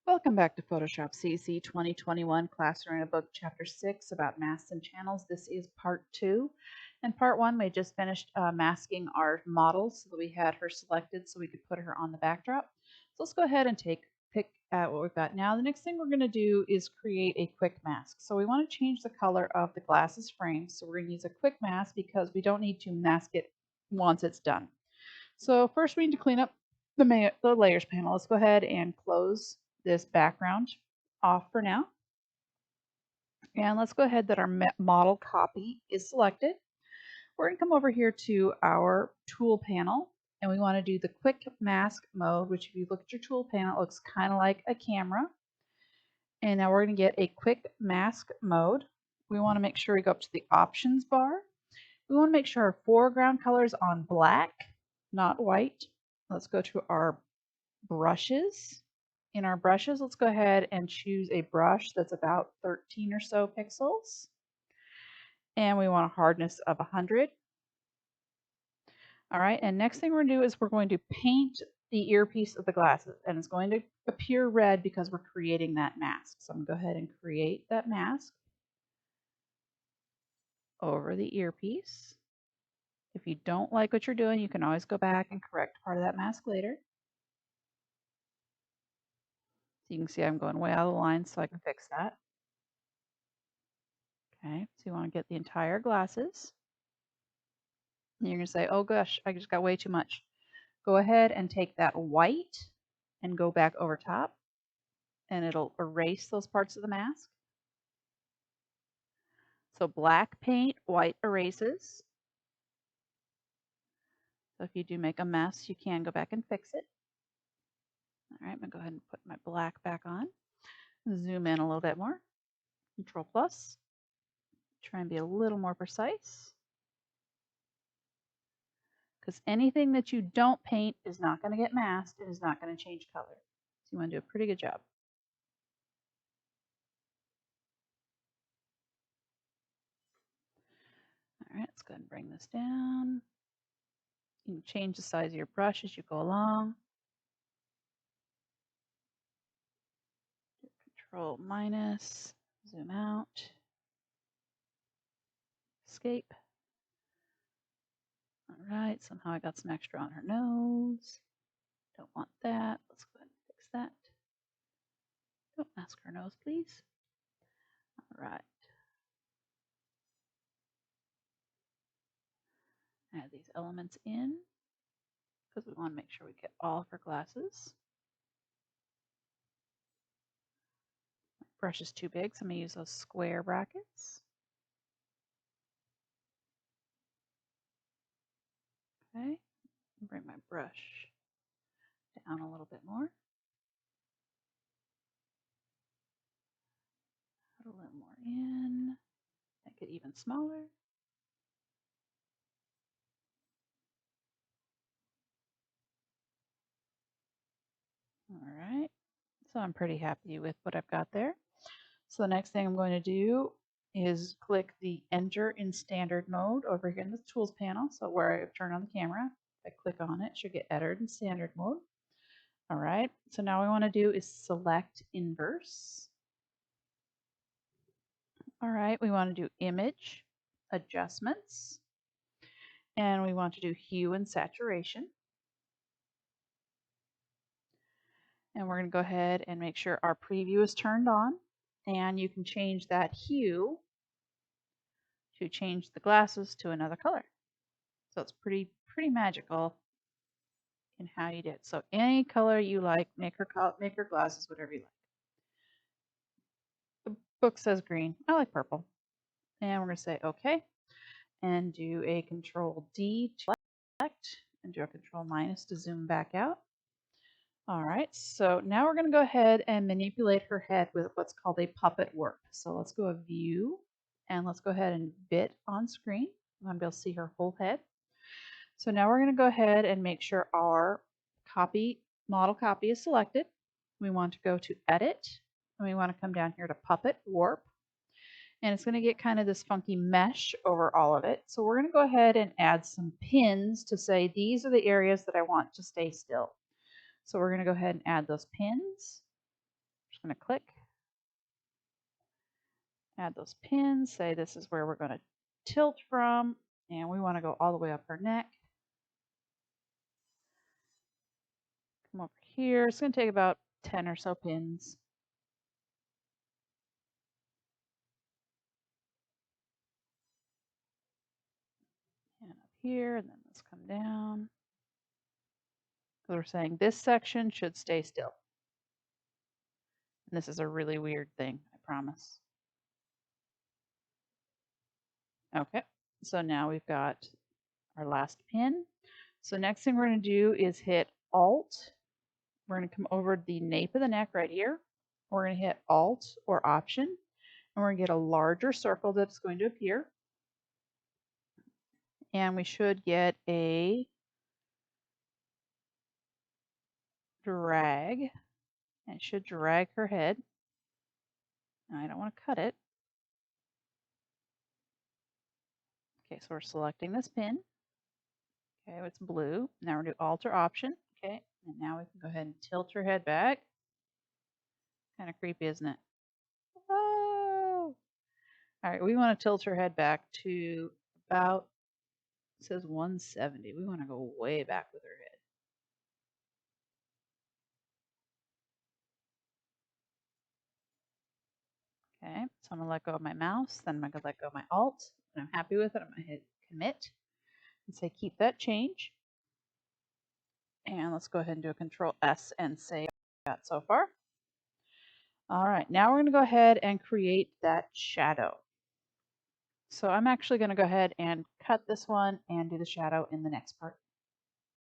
Welcome back to Photoshop CC 2021 Classroom in a Book Chapter 6 about masks and channels. This is part 2. In part 1, we just finished masking our model so that we had her selected so we could put her on the backdrop. So let's go ahead and pick at what we've got now. The next thing we're going to do is create a quick mask. So we want to change the color of the glasses frame. So we're going to use a quick mask because we don't need to mask it once it's done. So first we need to clean up the layers panel. Let's go ahead and close this background off for now. And let's go ahead that our model copy is selected. We're going to come over here to our tool panel and we want to do the quick mask mode, which if you look at your tool panel, it looks kind of like a camera. And now we're going to get a quick mask mode. We want to make sure we go up to the options bar. We want to make sure our foreground color is on black, not white. Let's go to our brushes. In our brushes, let's go ahead and choose a brush that's about 13 or so pixels. And we want a hardness of 100. All right, and next thing we're going to do is we're going to paint the earpiece of the glasses. And it's going to appear red because we're creating that mask. So I'm going to go ahead and create that mask over the earpiece. If you don't like what you're doing, you can always go back and correct part of that mask later. So you can see I'm going way out of the line so I can fix that. Okay, so you want to get the entire glasses. And you're going to say, oh gosh, I just got way too much. Go ahead and take that white and go back over top and it'll erase those parts of the mask. So black paint, white erases. So if you do make a mess, you can go back and fix it. All right, I'm going to go ahead and put my black back on. Zoom in a little bit more. Control plus. Try and be a little more precise. Because anything that you don't paint is not going to get masked and is not going to change color. So you want to do a pretty good job. All right, let's go ahead and bring this down. You can change the size of your brush as you go along. Control minus, zoom out, escape. All right, somehow I got some extra on her nose. Don't want that. Let's go ahead and fix that. Don't mask her nose, please. All right. Add these elements in because we want to make sure we get all of her glasses. My brush is too big, so I'm going to use those square brackets. Okay, bring my brush down a little bit more. Put a little more in. Make it even smaller. All right, so I'm pretty happy with what I've got there. So the next thing I'm going to do is click the Enter in Standard Mode over here in the Tools panel. So where I've turned on the camera, if I click on it, it should get entered in Standard Mode. All right, so now what we want to do is select Inverse. All right, we want to do Image, Adjustments, and we want to do Hue and Saturation. And we're going to go ahead and make sure our preview is turned on. And you can change that hue to change the glasses to another color. So it's pretty magical in how you did. So any color you like, make her glasses whatever you like. The book says green. I like purple. And we're going to say OK. And do a Control D to select and do a Control minus to zoom back out. All right, so now we're going to go ahead and manipulate her head with what's called a puppet warp. So let's go to View, and let's go ahead and bit on screen. I'm going to be able to see her whole head. So now we're going to go ahead and make sure our model copy is selected. We want to go to Edit, and we want to come down here to Puppet Warp. And it's going to get kind of this funky mesh over all of it. So we're going to go ahead and add some pins to say these are the areas that I want to stay still. So we're going to go ahead and add those pins. going to click, add those pins, say this is where we're going to tilt from, and we want to go all the way up her neck. Come over here. It's going to take about 10 or so pins. And up here, and then let's come down. So we're saying this section should stay still. And this is a really weird thing, I promise. Okay, so now we've got our last pin. So next thing we're going to do is hit Alt. We're going to come over the nape of the neck right here. We're going to hit Alt or Option, and we're going to get a larger circle that's going to appear. And we should get a drag. And it should drag her head. Now I don't want to cut it. Okay, so we're selecting this pin. Okay, it's blue. Now we're going to do Alt or Option. Okay, and now we can go ahead and tilt her head back. Kind of creepy, isn't it? Oh! All right, we want to tilt her head back to about, it says 170. We want to go way back with her head. Okay, so I'm going to let go of my mouse. Then I'm going to let go of my Alt. When I'm happy with it, I'm going to hit Commit and say keep that change. And let's go ahead and do a Control S and save that so far. All right, now we're going to go ahead and create that shadow. So I'm actually going to go ahead and cut this one and do the shadow in the next part.